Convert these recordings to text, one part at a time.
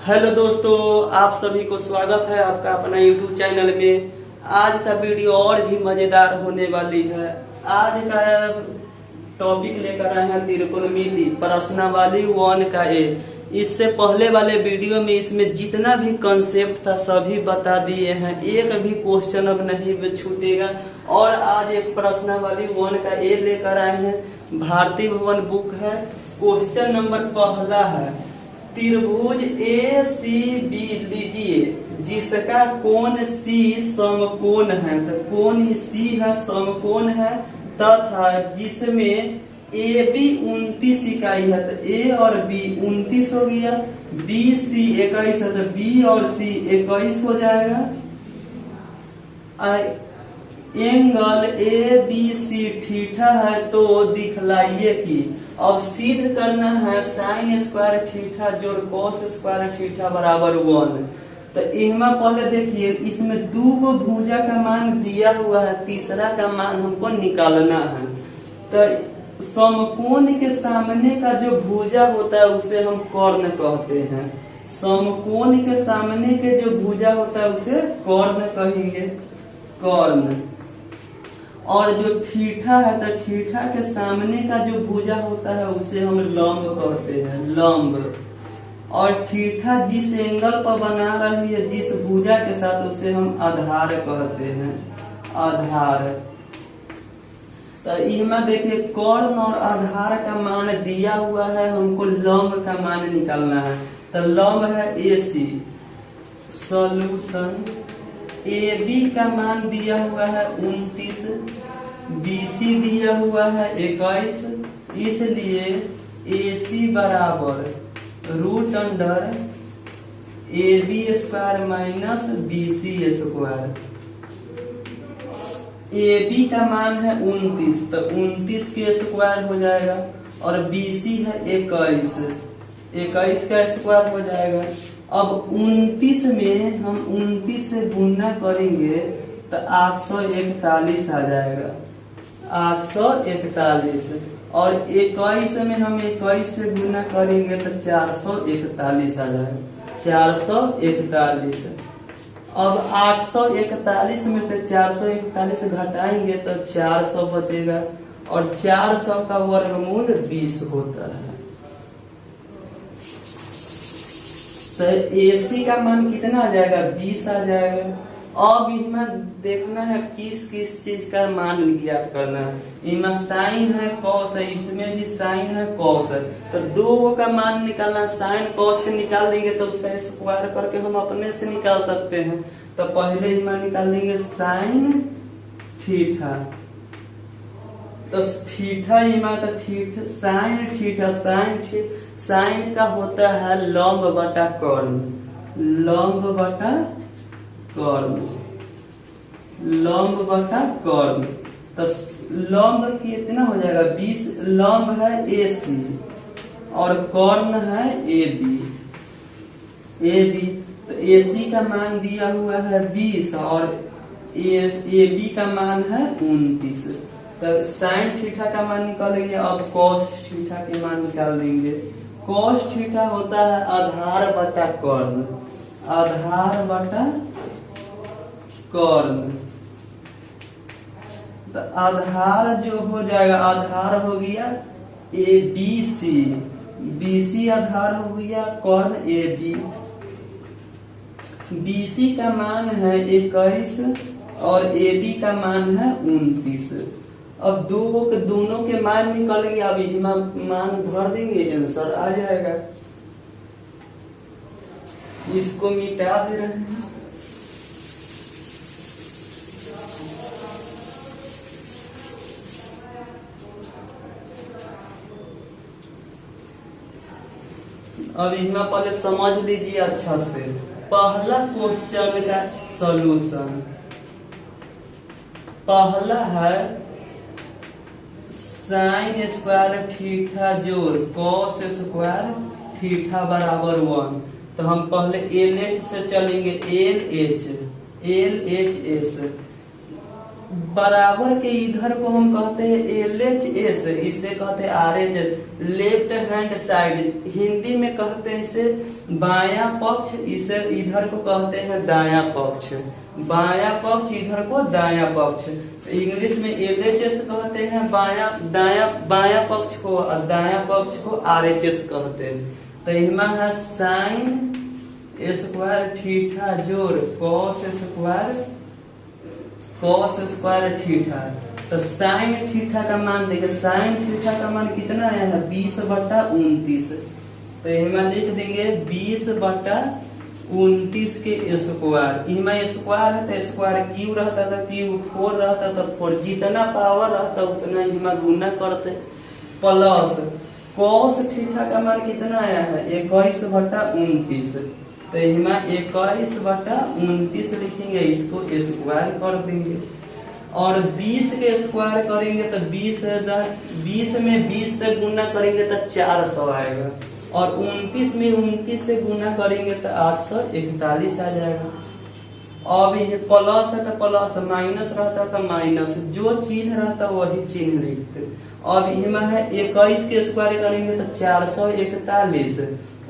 Hello दोस्तों, आप सभी को स्वागत है आपका अपना YouTube चैनल में। आज का वीडियो और भी मजेदार होने वाली है। आज का टॉपिक लेकर आए हैं त्रिकोणमिति प्रश्नावली 1 का ए। इससे पहले वाले वीडियो में इसमें जितना भी कंसेप्ट था सभी बता दिए हैं, एक भी क्वेश्चन अब नहीं छूटेगा। और आज एक प्रश्नावली 1 का ए लेकर आए हैं, भारती भवन बुक है। क्वेश्चन नंबर पहला है, त्रिभुज ए सी बी लीजिए जिसका कोण सी समकोण है। तो कोण सी है, समकोण है, तथा जिसमें ए बी 29 इकाई है। तो ए और बी 29 हो गया, बी सी 21 है, तो बी और सी 21 हो जाएगा। Angle A B C theta है, तो दिखलाइए कि अब सिद्ध करना है साइन स्क्वायर थीटा जोड़ कॉस स्क्वायर थीटा बराबर 1। तो इनमें पहले देखिए, इसमें दो भुजा का मान दिया हुआ है, तीसरा का मान हमको निकालना है। तो समकोण के सामने का जो भुजा होता है उसे हम कर्ण कहते हैं। समकोण के सामने के जो भुजा होता है उसे कर्ण कहेंगे, कर्ण। और जो थीटा है, तो थीटा के सामने का जो भुजा होता है उसे हम लंब कहते हैं, लंब। और थीटा जिस एंगल पर बना रही है जिस भुजा के साथ उसे हम आधार कहते हैं, आधार। तो इसमें देखिए कर्ण और आधार का मान दिया हुआ है, हमको लंब का मान निकालना है। तो लंब है ए सी। सॉल्यूशन, ए बी का मान दिया हुआ है 29, बी सी दिया हुआ है 21, इसलिए ए सी बराबर root under A B square minus B C square. A B का मान है 29, तो 29 के स्क्वायर हो जाएगा, और बी सी है 21, 21 का स्क्वायर हो जाएगा। अब 29 में हम 29 से गुणा करेंगे तो 841 आ जाएगा, 841। और 21 में हम 21 से गुणा करेंगे तो 441 आ जाएगा, 441। अब 841 में से 441 घटाएंगे तो 400 बचेगा, और 400 का वर्गमूल 20 होता है। तो AC का मान कितना आ जाएगा, 20 आ जाएगा। अब इसमें देखना है किस किस चीज का मान ज्ञात करना है। इसमें साइन है, कॉस है, इसमें भी साइन है, कॉस है। तो दो का मान निकालना, साइन कॉस के निकाल देंगे तो उसका स्क्वायर करके हम अपने से निकाल सकते हैं। तो पहले इसमें निकाल देंगे साइन थीटा। तो थीटा इमा, तो थीटा साइन थीटा, साइन का होता है लंब बटा कर्ण, लंब बटा कर्ण, लंब बटा कर्ण। तो लंब कितना हो जाएगा, 20। लंब है ए सी और कर्ण है ए बी, ए बी। तो ए सी का मान दिया हुआ है 20 और ए बी का मान है 29। तो साइन थीटा का मान निकालेंगे। अब कॉस थीटा के मान निकाल देंगे। कॉस थीटा होता है आधार बटा कर्ण, आधार बटा कर्ण। तो आधार जो हो जाएगा, आधार हो गया ए बी सी, बी सी आधार हो गया, कर्ण ए बी। बी सी का मान है 21 और ए बी का मान है 29। अब दोनों के मान निकल गए। अब इसमें मान भर देंगे, आंसर आ जाएगा। इसको मिटा दे रहे हैं। अब इसमें पहले समझ लीजिए अच्छा से। पहला क्वेश्चन का सॉल्यूशन, पहला है साइन स्क्वायर थीटा जोड़ कॉस स्क्वायर थीटा बराबर 1। तो हम पहले LH से चलेंगे, LH LHS बराबर के इधर को हम कहते हैं LHS, इसे कहते हैं RH, left hand side. Hindi में कहते हैं इसे बायां पक्ष, इसे इधर को कहते हैं दायां पक्ष। बायां पक्ष इधर को दायां पक्ष। इंग्लिश में LHS कहते हैं बायां पक्ष को, और दायां पक्ष को RHS कहते हैं। तो इनमें है साइन स्क्वायर थीटा जोड़ कॉस स्क्वायर थीटा। तो साइन थीटा का मान देखिए, साइन थीटा का मान कितना आया है 20/29। तो इनमें लिख देंगे 20/29 के स्क्वायर। इनमें स्क्वायर है तो स्क्वायर क्यू रहता था, क्यू 4 रहता था, 4 जितना पावर रहता उतना इनमें गुना करते, प्लस कॉस थीटा का मान कितना आया है 21/29। तो इनमें 21/29 लिखेंगे, इसको स्क्वायर कर देंगे। और 20 के स्क्वायर करेंगे तो 20 में 20 से गुना करेंगे तो 400 आएगा, और 29 में 29 से गुना करेंगे तो 841 आ जाएगा। अब ये प्लस है तो प्लस, माइनस रहता तो माइनस, जो चिन्ह रहता वही चिन्ह लिखते। अब इनमें है 21 के स्क्वायर करेंगे तो 441,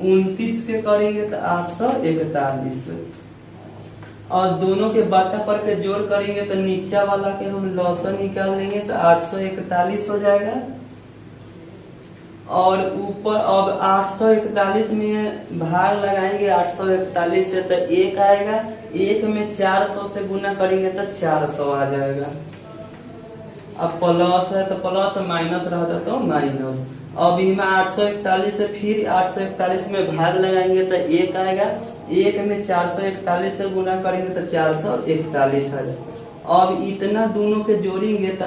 29 के करेंगे तो 841, और दोनों के बाटा पर के जोड़ करेंगे तो नीचा वाला के हम लॉसन निकाल लेंगे तो 841 हो जाएगा। और ऊपर अब 841 में भाग लगाएंगे 841 से तो 1 आएगा, 1 में 400 से गुना करेंगे तो 400 आ जाएगा। अब प्लस है तो प्लस, माइनस रहता तो माइनस। अब इनमें 841 से फिर 841 में भाग लगाएंगे तो 1 आएगा, 1 में 441 से गुना करेंगे तो 441 आ जाएगा। अब इतना दोनों के जोड़ेंगे तो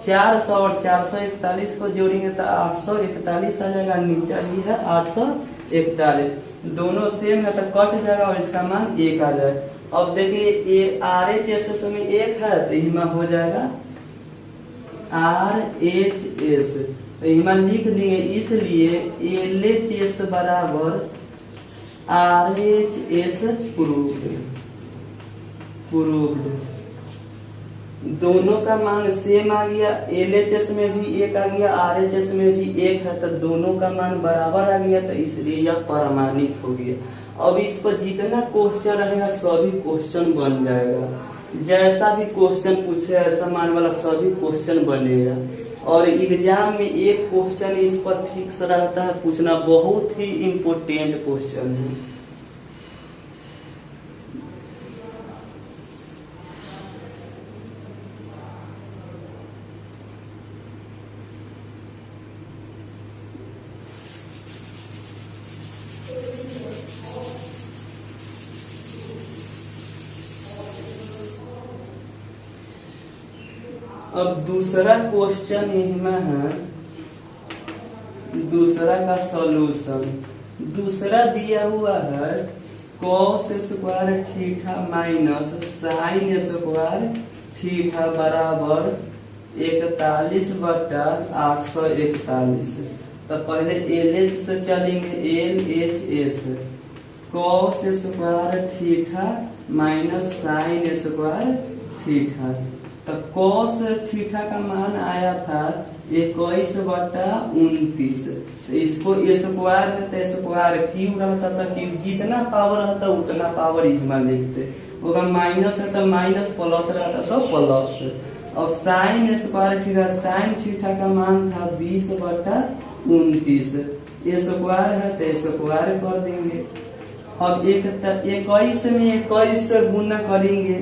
400 और 441 को जोड़ेंगे तो 841 आ जाएगा, नीचा भी है 841, दोनों सेम है तो कट जाएगा और इसका मान 1 आ जाएगा। अब देखिए RHS में 1 है तो इसमें हो जाएगा RHS, तो इसमें लिख देंगे, इसलिए LHS बराबर RHS प्रूव्ड। दोनों का मान सेम आ गया, LHS में भी 1 आ गया, RHS में भी 1 है, तो दोनों का मान बराबर आ गया, तो इसलिए यह प्रमाणित हो गया। अब इस पर जितना क्वेश्चन रहेगा सभी क्वेश्चन बन जाएगा, जैसा भी क्वेश्चन पूछे ऐसा मान वाला सभी क्वेश्चन बनेगा। और एग्जाम में एक क्वेश्चन इस पर फिक्स रहता है पूछना, बहुत ही इम्पोर्टेंट क्वेश्चन है। अब दूसरा क्वेश्चन इनमें है, दूसरा का सॉल्यूशन। दूसरा दिया हुआ है cos square theta minus sign square theta बराबर 41/841। तो पहले LH से चलेंगे, LHS cos square theta minus sign square theta. तो कॉस थीटा का मान आया था 21/29। तो इसको स्क्वायर है तो स्क्वायर क्यूब रहता था, क्यूब जितना पावर रहता उतना पावर इसमें लिखते, होगा माइनस है तो माइनस, प्लस रहता तो प्लस। और sign square theta, sine theta का मान था 20/29, स्क्वायर है तो स्क्वायर कर देंगे। अब 21 में 21 से गुना करेंगे,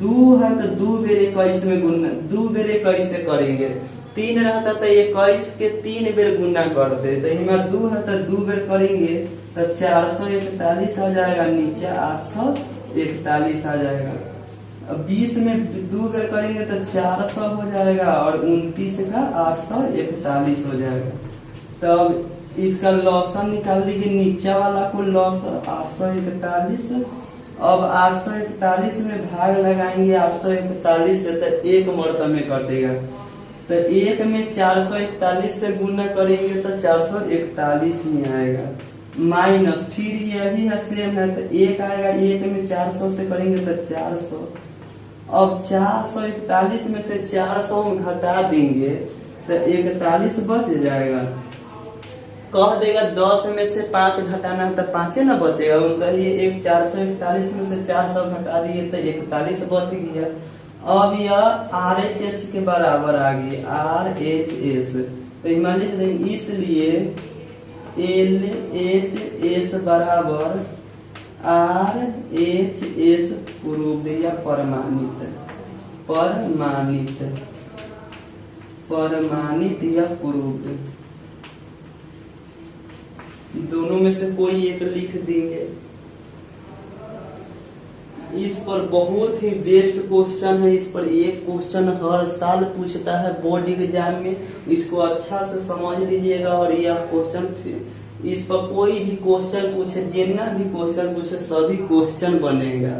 2 है तो 2 बेर 21 में गुना, 2 बेर 21 से करेंगे, 3 रहता तो 21 के 3 बेर गुना करते, तो इनमें 2 है तो 2 बेर करेंगे तो 441 आ जाएगा, नीचे 841 आ जाएगा। अब 20 में 2 बेर करेंगे तो 400 हो जाएगा, और 29 का 841 हो जाएगा। तब इसका लॉसन निकाल दीजिए, नीचा वाला को लॉस 841। अब 841 में भाग लगाएंगे 841 से तो 1 मरतबे में कटेगा, तो 1 में 441 से गुना करेंगे तो 441 ही आएगा, माइनस फिर यही है सेम है तो 1 आएगा, 1 में 400 से करेंगे तो 400, अब 441 में से 400 हम घटा देंगे तो 41 बच जाएगा। कह देगा 10 में से 5 घटाना है तो 5 ना बचेगा। तो ये एक 441 में से 400 घटा दिए तो 41 बच गया। अब यह RHS के बराबर आ गई, RHS। तो मान लीजिए इसलिए LHS बराबर RHS प्रूव्ड या प्रमाणित या प्रूव्ड, दोनों में से कोई एक लिख देंगे। इस पर बहुत ही बेस्ट क्वेश्चन है। इस पर एक क्वेश्चन हर साल पूछता है बोर्ड एग्जाम में, इसको अच्छा से समझ लीजिएगा। और यह क्वेश्चन इस पर कोई भी क्वेश्चन पूछे, जितना भी क्वेश्चन पूछे सभी क्वेश्चन बनेगा।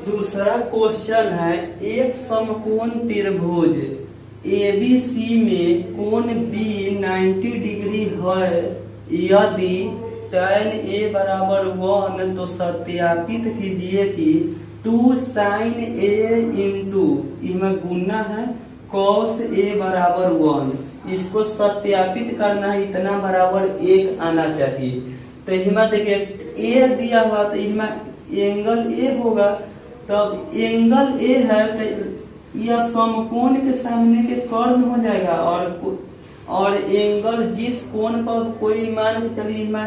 दूसरा क्वेश्चन है, एक समकोण त्रिभुज ABC में कोण B 90 डिग्री है। यदि tan A बराबर 1 तो सत्यापित कीजिए कि 2 sin A इंटू इसमें गुना है cos A बराबर 1। इसको सत्यापित करना है, इतना बराबर 1 आना चाहिए। तो इसमें देखिए A दिया हुआ तो इसमें एंगल A होगा। तब एंगल A है तो यह समकोण के सामने के कर्ण हो जाएगा। और एंगल जिस कोण पर कोई मान के चलिए इमा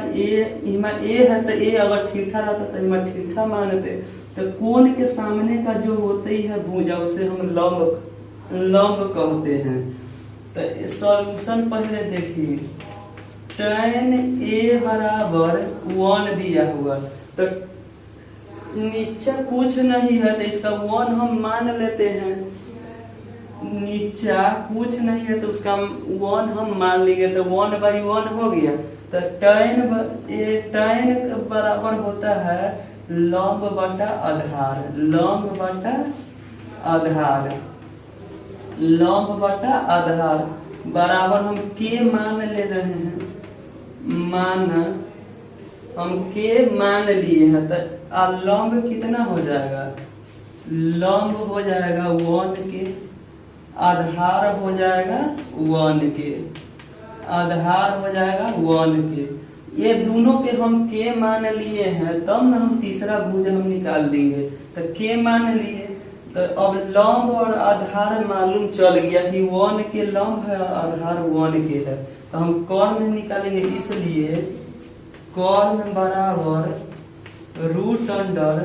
ए है तो ए अगर ठीठा रहता तो इमा ठीठा मानते। तो कोण के सामने का जो होते ही है भुजा उसे हम लंब कहते हैं। तो सॉल्यूशन पहले देखिए, tan A बराबर 1 दिया हुआ तो नीचे कुछ नहीं है तो इसका 1 हम मान लेते हैं। नीचा कुछ नहीं है तो उसका 1 हम मान लेंगे तो 1/1 हो गया। तो tan बराबर होता है लंब बटा आधार बराबर हम के मान ले रहे हैं। हम के मान लिए हैं तो लंब कितना हो जाएगा, लंब हो जाएगा 1 के, आधार हो जाएगा 1 के, आधार हो जाएगा 1 के। ये दोनों के हम के मान लिए हैं तब ना हम तीसरा भुज हम निकाल देंगे। तो के मान लिए तो अब लंब और आधार मालूम चल गया कि 1 के लंब है आधार 1 के है। तो हम कर्ण निकालेंगे, इसलिए कर्ण बराबर रूट अंडर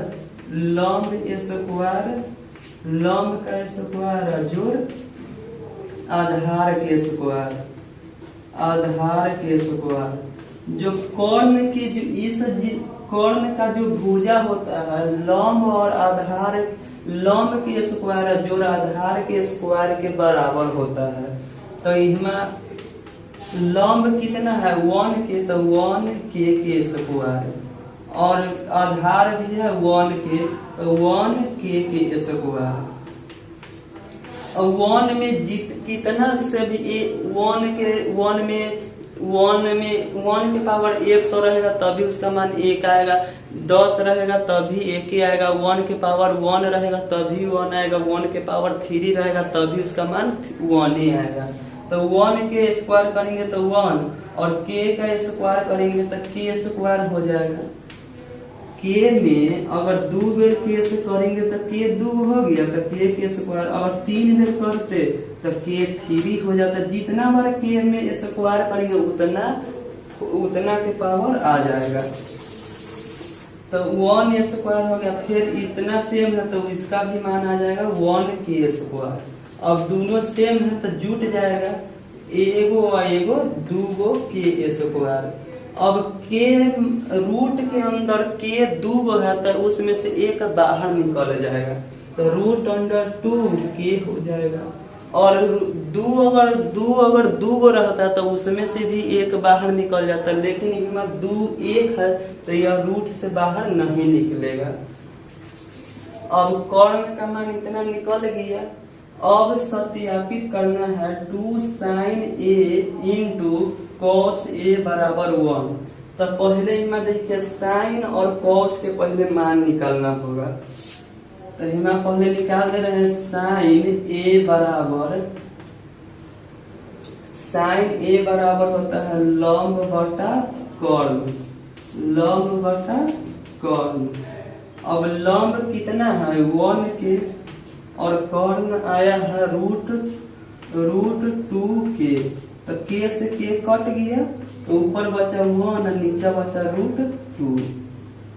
लंब स्क्वायर, लंब का स्क्वायर जोड़ आधार के स्क्वायर। जो कर्ण के जो इस कर्ण का जो भुजा होता है लंब और आधार, लंब के स्क्वायर जोड़ आधार के स्क्वायर के बराबर होता है। तो इसमें लंब कितना है 1 के, तो 1 के स्क्वायर और आधार भी है 1 के, तो 1 के स्क्वायर। और 1 में कितना से भी 1 के पावर 100 रहेगा तभी उसका मान 1 आएगा। 10 रहेगा तभी 1 ही आएगा। 1 के पावर 1 रहेगा तभी 1 आएगा। 1 के पावर 3 रहेगा तभी उसका मान 1 ही आएगा। तो 1 के स्क्वायर करेंगे तो 1 और k का स्क्वायर करेंगे तो k स्क्वायर हो जाएगा। k में अगर 2 बेर k से करेंगे तो k 2 हो गया तो k के स्क्वायर, अगर 3 बेर करते तो k 3 हो जाता। जितना बार k में स्क्वायर करेंगे उतना के पावर आ जाएगा। तो 1 स्क्वायर हो गया। फिर इतना सेम है तो इसका भी मान आ जाएगा 1 के स्क्वायर। अब दोनों सेम है तो जुट जाएगा, एगो दूगो के स्क्वायर। अब के रूट के अंदर के 2 है तो उसमें से एक बाहर निकल जाएगा तो रूट अंडर 2 के हो जाएगा। और अगर 2 रहता तो उसमें से भी एक बाहर निकल जाता, लेकिन इसमें 2 1 है तो यह रूट से बाहर नहीं निकलेगा। अब कर्ण का मान इतना निकल गया। अब सत्यापित करना है 2 sin a into cos A बराबर 1। तो पहले इनमें देखिए साइन और कॉस के पहले मान निकालना होगा। तो इनमें पहले निकाल दे रहे हैं साइन ए बराबर होता है लंब बटा कर्ण, लंब बटा कर्ण। अब लंब कितना है 1 के और कर्ण आया है रूट 2 के। तो के से के कट गया तो ऊपर बचा 1 और नीचे बचा रूट 2।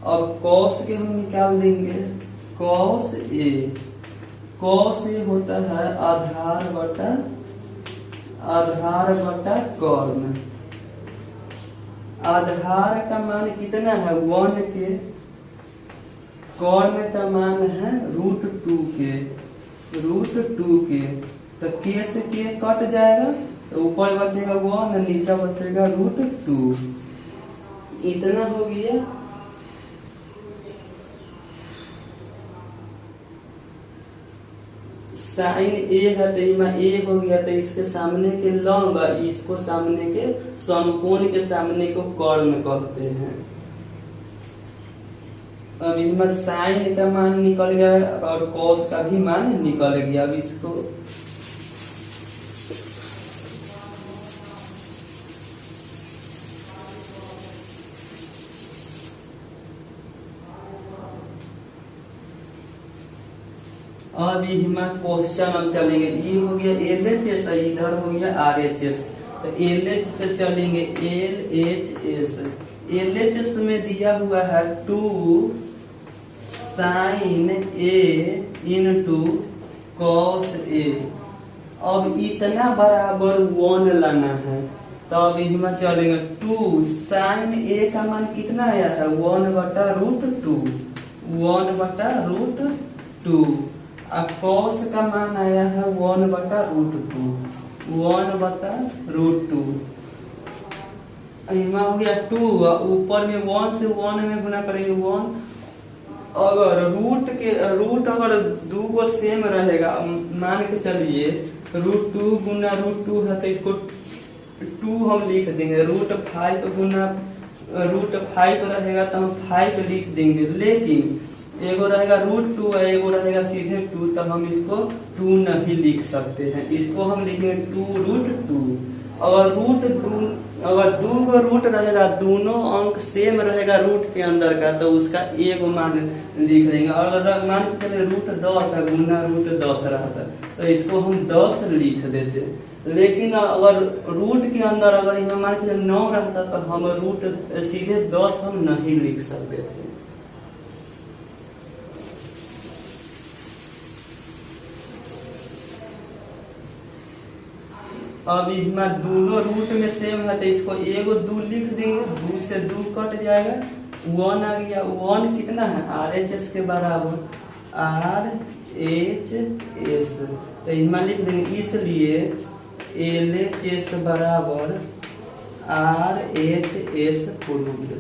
अब कॉस के हम निकाल देंगे कॉस ए होता है आधार बटा कर्ण। आधार का मान कितना है 1 के, कर्ण का मान है रूट 2 के। तो के से के कट जाएगा तो ऊपर बचेगा 1 और नीचे बचेगा रूट 2। इतना हो गया। साइन ए है तो इमा ए हो गया, तो इसके सामने के लंब इसको सामने के समकोण के सामने को कर्ण कहते हैं। अब इसमें साइन का मान निकल गया और कॉस का भी मान निकल गया। अब इसको अब क्वेश्चन हम चलेंगे। ये हो गया LHS, इधर हो गया RHS। तो LH से चलेंगे LHS। LHS में दिया हुआ है 2 sin A into cos A. अब इतना बराबर 1 लाना है। तो अब इसमें चलेंगे 2 sin A का मान कितना आया है 1 बटा रूट 2। अब कॉस का मान आया है 1 बटा रूट 2। इमा हो गया 2, ऊपर में 1 से 1 में गुना करेंगे 1। अगर रूट अगर 2 को सेम रहेगा, मान के चलिए रूट 2 गुना रूट 2 है तो इसको 2 हम लिख देंगे। रूट 5 गुना रूट 5 रहेगा तो हम 5 लिख देंगे। लेकिन एगो रहेगा रूट 2 है, एगो रहेगा सीधे 2, तो हम इसको 2 नहीं लिख सकते हैं। इसको हम लिखेंगे 2 रूट 2। अगर 2 को रूट रहेगा, दोनों अंक सेम रहेगा रूट के अंदर का, तो उसका एगो मान लिख देंगे। अगर मान के चले रूट 10 है गुना रूट 10 रहता तो इसको हम 10 लिख देते। लेकिन अगर रूट के अंदर अगर यहाँ मान के 9 रहता तो हम रूट सीधे 10 हम नहीं लिख सकते थे। अब इसमें दोनों रूट में सेम है तो इसको एगो 2 लिख देंगे। 2 से 2 कट जाएगा, 1 आ गया। 1 कितना है RHS के बराबर RHS। तो इसमें लिख देंगे, इसलिए LHS बराबर RHS प्रूव्ड।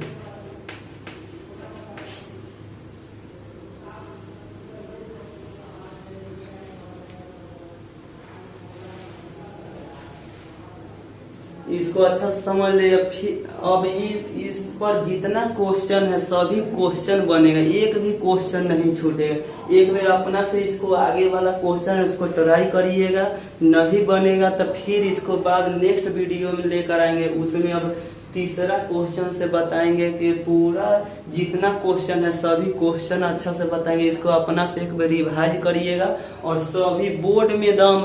इसको अच्छा समझ ले। अब इस पर जितना क्वेश्चन है सभी क्वेश्चन बनेगा, एक भी क्वेश्चन नहीं छूटेगा। एक बार अपना से इसको आगे वाला क्वेश्चन है उसको ट्राई करिएगा, नहीं बनेगा तो फिर इसको बाद नेक्स्ट वीडियो में लेकर आएंगे। उसमें अब तीसरा क्वेश्चन से बताएंगे कि पूरा जितना क्वेश्चन है सभी क्वेश्चन अच्छा से बताएंगे। इसको अपना से एक बार रिवाइज करिएगा और सभी बोर्ड में एकदम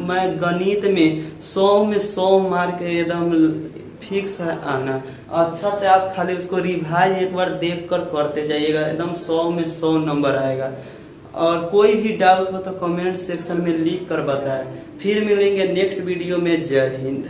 मैं गणित में 100 में 100 मार्क एकदम फिक्स है आना। अच्छा से आप खाली उसको रिवाइज एक बार देख कर करते जाइएगा, एकदम 100 में 100 नंबर आएगा। और कोई भी डाउट हो तो कमेंट सेक्शन में लिख कर बताएं। फिर मिलेंगे नेक्स्ट वीडियो में। जय हिंद।